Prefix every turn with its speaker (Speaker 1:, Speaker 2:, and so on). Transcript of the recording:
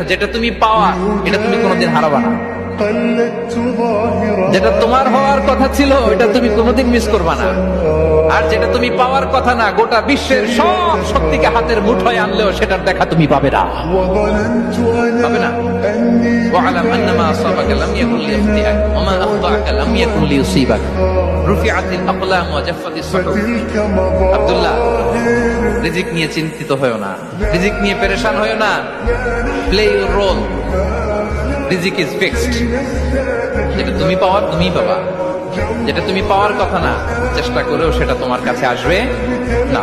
Speaker 1: যেটা তুমি পাওয়া এটা তুমি কোনোদিন হারাবা না। যেটা তোমার হওয়ার কথা ছিল এটা তুমি কোনোদিন মিস করবা না। আর যেটা তুমি পাওয়ার কথা না, গোটা বিশ্বের সব শক্তিকে হাতের মুঠোয় আনলেও সেটার দেখা তুমি পাবে না, পাবে না। ওয়া'লাম আন্নামা আসাবাকা লাম ইয়াকুন লিয়াখতিআক ওয়া মা আখতাআকা লাম ইয়াকুন লিয়ুসিবাক রুফিআতিল আকলাম ওয়া জাফফাতিস সুহুফ। আব্দুল্লাহ, রিজিক নিয়ে চিন্তিত হয়ো না, রিজিক নিয়ে পেরেশান হয়ো না। প্লে ইউর রোল, রিজিক ইজ ফিক্সড। যেটা তুমি পাওয়ার তুমিই পাবা, যেটা তুমি পাওয়ার কথা না চেষ্টা করেও সেটা তোমার কাছে আসবে না।